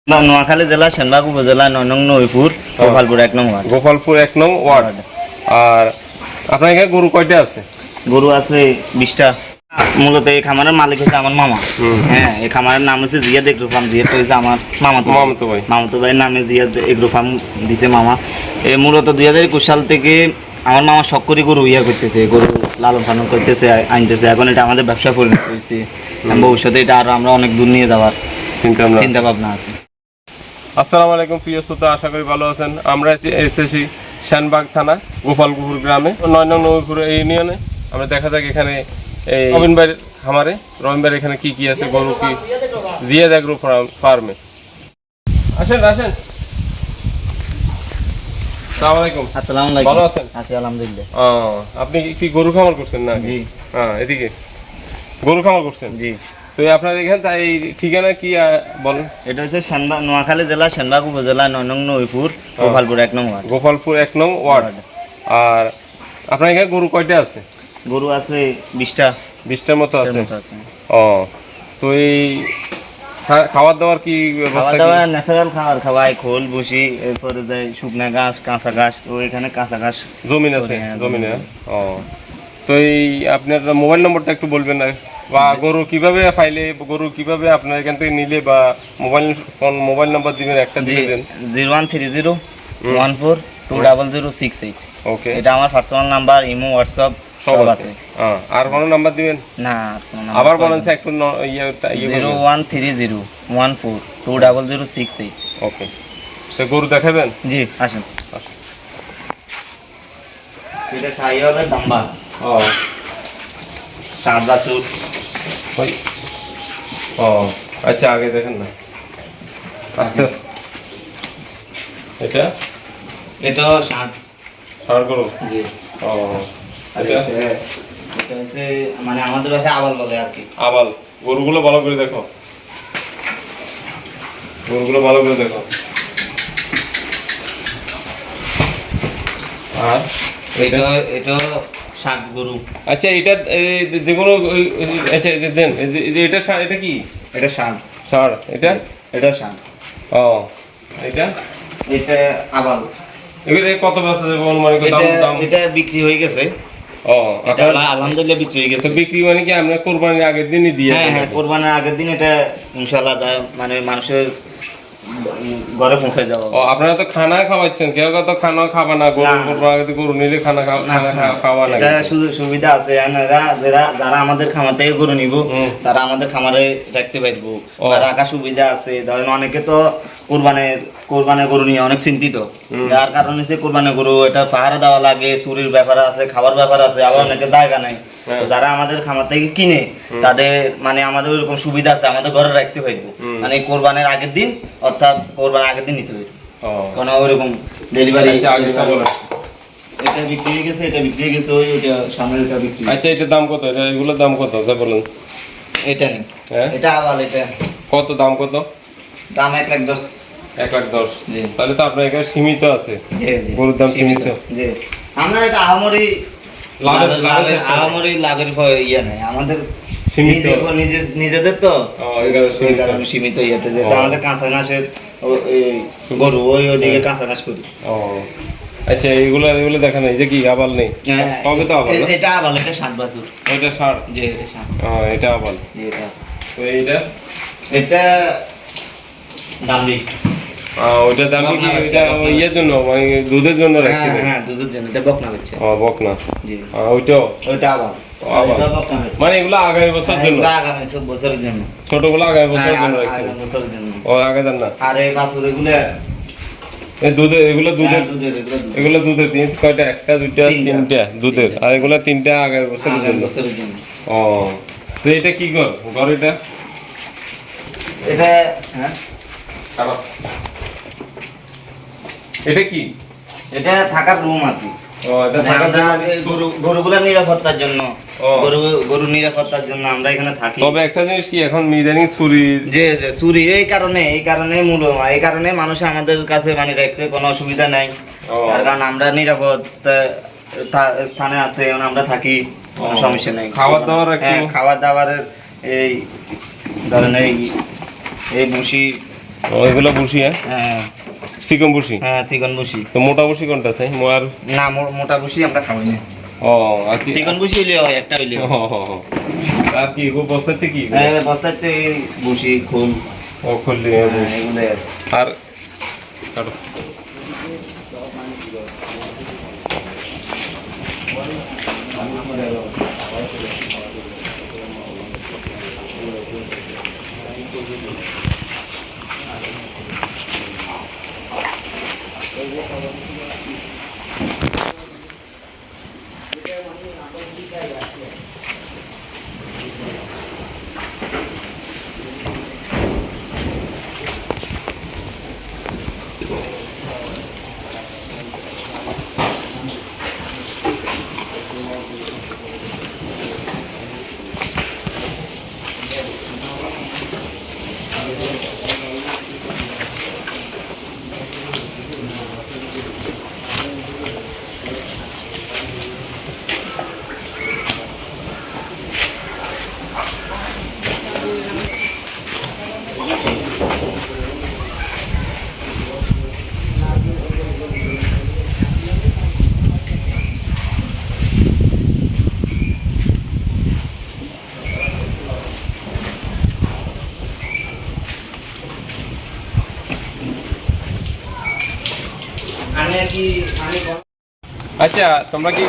নোয়াখালী জেলা সেনবাগ উপজেলা ৯ নং নইপুর গোপালপুর ১ নং ওয়ার্ড। গোপালপুর ১ নং ওয়ার্ড। আর আপনার এখানে গরু কয়টা আছে? গরু আছে ২০টা। মূলত এই খামারের মালিক হচ্ছে আমার মামা। হ্যাঁ, এই খামারের নাম হচ্ছে জিয়াদ এগ্রো ফার্ম। জিয়াদ হচ্ছে আমার মামাতো ভাইয়ের নামে জিয়াদ এগ্রো ফার্ম দিছে মামা। মূলত ২০২১ সাল থেকে আমার মামা শখ করে গরু করতেছে, গরু লালন পালন করতেছে, আনতেছে। এখন এটা আমাদের ব্যবসা পরিণত হয়েছে। ভবিষ্যতে এটা আরো আমরা অনেক দূর নিয়ে যাওয়ার চিন্তা ভাবনা আছে। আসসালামু আলাইকুম প্রিয় শ্রোতা, আশা করি ভালো আছেন। আমরা এসেছি সেনবাগ থানা গোপালপুর গ্রামে ৯ নং নইপুর ইউনিয়নে। আমরা দেখা যাক এখানে এই রবিন ভাইয়ের খামারে রবিন ভাইয়ের এখানে কি আছে, গরু কি জিয়াদ এগ্রো ফার্মে। আসেন আসেন। আসসালামু আলাইকুম। ভালো আছেন? আছি আলহামদুলিল্লাহ। আপনি কি গরু খামার করছেন না? জি। এদিকে গরু খামার করছেন? জি। তো আপনার এখানে তাই ঠিকানা কি বলেন? এটা হচ্ছে নোয়াখালী জেলা সেনবাগ উপজেলা ৯ নং নইপুর গোপালপুর ১ নং ওয়ার্ড। গোপালপুর ১ নং ওয়ার্ড। আর আপনার এখানে গরু কয়টা আছে? গরু আছে ২০টা। ২০টার মতো আছে। তো এই খাবার দাবার কি ব্যবস্থা? খাওয়া ন্যাচারাল খাবার খাওয়াই, খোল ভুসি, এরপরে যায় শুকনা ঘাস, কাঁচা ঘাস। তো এখানে কাঁচা ঘাস জমিন আছে, জমিনে। তো এই আপনার মোবাইল নম্বরটা একটু বলবেন না, বা গরু কিভাবে পাইলে, গরু কিভাবে আপনার এখান থেকে নিলে, বা মোবাইল নাম্বার দিবেন একটা দিয়ে দেন। 013014200668। ওকে, এটা আমার পার্সোনাল নাম্বার, ইমো, হোয়াটসঅ্যাপ সব আছে। আর কোনো নাম্বার দিবেন না? আবার বলেন একটু। 013014200668। ওকে, তো গরু দেখাবেন? জি, আসেন। এটা সাইয়ালের দাম্বা। সাদা সুট। আচ্ছা, আগে দেখেন না। আচ্ছা, এটা ষাঁড় গরু। জি। এটা হচ্ছে মানে আমাদের ভাষায় আবাল বলে আর কি। আবাল। গরুগুলো ভালো করে দেখো, গরুগুলো ভালো করে দেখো। আর এটা ষাঁড় গরু। আচ্ছা, এটা যেগুলো, আচ্ছা দেন। এটা ষাঁড়, এটা কি? এটা ষাঁড়। ষাঁড়। এটা ষাঁড়। এটা আবাল। এগুলো কত বেচা যাবে অনুমানিক দাম? এটা বিক্রি হয়ে গেছে। এটা আলহামদুলিল্লাহ বিক্রি হয়ে গেছে। বিক্রি মানে কি আমরা কোরবানির আগের দিনই দিয়ে? হ্যাঁ, কোরবানির আগের দিন এটা ইনশাআল্লাহ মানে মানুষের ঘরে পৌঁছে যাবে। আপনারা তো খানা খাওয়াচ্ছেন, কেউ তো খানা খাবা না, গরু নিলে খানা খাওয়া না। এটা সুবিধা আছে। যারা আমাদের খামার থেকে গরু নিব, তারা আমাদের খামারে রাখতে পারবো, তার রাখার সুবিধা আছে। ধরেন অনেকে তো কোরবানের গরু নিয়ে অনেক চিন্তিত, যার কারণে সে কোরবানের গরু এটা পাহারা দেওয়া লাগে, চুরির ব্যাপার আছে, খাবার ব্যাপার আছে, আবার অনেকে জায়গা নাই। যারা আমাদের খামার থেকে কিনে, তাদের মানে আমাদের ওইরকম সুবিধা আছে, আমাদের ঘরে রাখতে পারবো। মানে কোরবানের আগের দিন, অর্থাৎ কোরবানের আগের দিন নিতে পারবো। কোনো ওইরকম ডেলিভারি। এটা বিক্রি হয়ে গেছে, এটা বিক্রি হয়ে গেছে। ওইটা সামনের এটা বিক্রি। আচ্ছা, এটার দাম কত? এগুলোর দাম কত বলুন? এটা নেই, এটা আবার এটা কত দাম? কত দাম? 1,10,000। 1,10,000। তাহলে তো আপনার এখানে সীমিত আছে, গরুর দাম সীমিত। জি, আমরা এটা আহামরি লাভের ইয়ে নাই আমাদের, সীমিত নিজেদের তো এই কারণে সীমিত ইয়েতে, যেটা আমাদের কাঁচা ঘাসের গরু, ওইদিকে কাঁচা ঘাস করি। আচ্ছা, এগুলো দেখা নাই যে কি আবাল নেই? কবে তো আবাল? এটা আবাল, এটা 60 বছর। ওইটা ষাঁড়। জি, এটা ষাঁড়। এটা আবাল। জি, এটা। তো এটা দামি। ওইটা দামি কি? এটা ইয়ের জন্য, মানে দুধের জন্য রাখছি? হ্যাঁ, দুধের জন্য। এটা বকনা হচ্ছে। বকনা। জি। ওইটা আবাল। মানে এগুলো আগামী বছর জন্য? আগামী বছরের জন্য। ছোটগুলো আগামী বছরের জন্য রাখছি? আগে দেন না। আর এই বাছুর এগুলো এগুলো দুধের কয়টা? একটা, দুইটা, তিনটা দুধের। আর এগুলো তিনটা আগামী বছরের জন্য। তো এটা কি ঘর? এটা কি? এটা থাকার রুম আছে। গরুগুলা নিরাপত্তার জন্য, গরু নিরাপত্তার জন্য আমরা এখানে থাকি। তবে একটা জিনিস কি, এখন ইদানিং চুরি, এই কারণে মানুষ আমাদের কাছে মানে রাখতে কোনো অসুবিধা নাই, কারণ আমরা নিরাপদ স্থানে আছে, আমরা থাকি, কোনো সমস্যা নেই। খাবার দাবারের এই ধরেন এই ভুসি, এগুলো বসি, হ্যাঁ হ্যাঁ চিকন বসি। হ্যাঁ চিকন বসি। তো মোটা বসি কোনটা চাই? আর না মোটা বসি আমরা খাবো না। ও আর কি চিকন বসি হইলে হয়, একটা হইলে হয়। আর কি বস্তাতে কি? হ্যাঁ বস্তাতে বসি খোল ও খুললি এগুলো আছে। আর কাটো। আচ্ছা তোমরা কি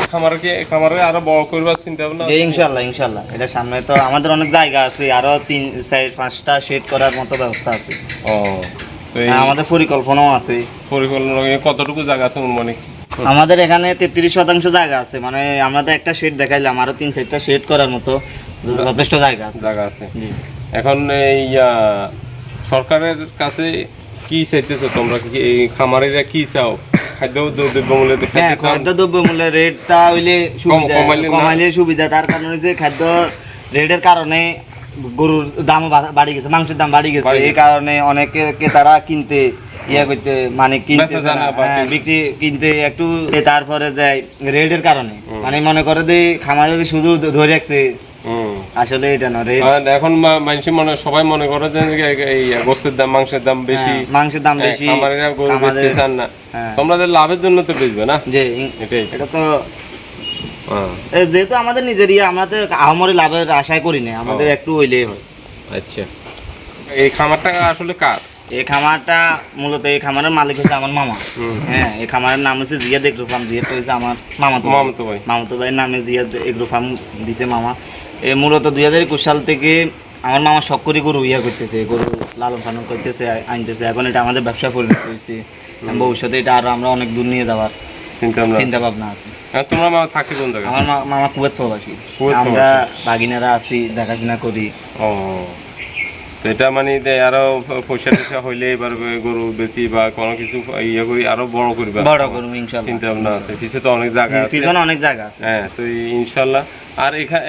খামারে আরো বড় করবার চিন্তা ভাবনা? ইনশাল্লাহ ইনশাল্লাহ, এটা সামনে তো আমাদের অনেক জায়গা আছে, আরো 3-4-5টা শেড করার মতো ব্যবস্থা আছে। ও তো আমাদের পরিকল্পনাও আছে। পরিকল্পনা কতটুকু জায়গা আছে অনুমানিক? আমাদের এখানে 33% জায়গা আছে, মানে আমাদের একটা শেড দেখাইলাম, আরো 3-4টা শেড করার মতো যথেষ্ট জায়গা আছে। এখন এই সরকারের কাছে কি চাইতেছো তোমরা? কি এই খামারিরা কি চাও? খাদ্য দ্রব্যমূল্যের রেটটা হইলে কমাইলে সুবিধা। তার কারণ হচ্ছে খাদ্য রেটের কারণে গরুর দাম বাড়ি গেছে, মাংসের দাম বাড়ি গেছে। এই কারণে অনেকে ক্রেতারা কিনতে করতে মানে বিক্রি কিনতে একটু তারপরে যায় রেটের কারণে, মানে মনে করে যে খামারে শুধু ধরে রাখছে, আসলে এটা না। এখন সবাই মনে করে যে এই গোস্তের দাম মাংসের দাম বেশি, খামারিরা গরু বেচতে চান না। তোমরা লাভের জন্য তো বেচবে না, যে এটা তো যেহেতু আমাদের নিজেরই, আমরা তো আহামরি লাভের আশায় করি না, আমাদের একটু হইলেই হয়। আচ্ছা এই খামারটা আসলে কার? এই খামারটা মূলত এই খামারের মালিক হচ্ছে আমার মামা। হ্যাঁ এই খামারের নাম হচ্ছে জিয়াদ এগ্রো ফার্ম। জিয়াদ হচ্ছে আমার মামাতো ভাইয়ের নামে জিয়াদ এগ্রো ফার্ম দিছে মামা। এই মূলত 2021 সাল থেকে আমার মামা শখ করে গরু করতেছে, গরু লালন পালন করতেছে, আনতেছে। এখন এটা আমাদের ব্যবসা পরিণত হয়েছে, ভবিষ্যতে এটা আরো আমরা অনেক দূর নিয়ে যাওয়ার চিন্তা ভাবনা আছে। তোমার মামা থাকি কোন জায়গায়? আমার মামা কুয়েত প্রবাসী, আমরা ভাগিনারা আছি, দেখাশোনা করি। ও তো এটা মানে আরো পয়সা টয়সা হইলে এবার গরু বেশি বা কোনো কিছু করি আরো বড় করবে, ইনশাআল্লাহ চিন্তা ভাবনা আছে। পিছে তো অনেক জায়গা আছে, পিছনে অনেক জায়গা আছে। হ্যাঁ তো ইনশাআল্লাহ। আর এখানে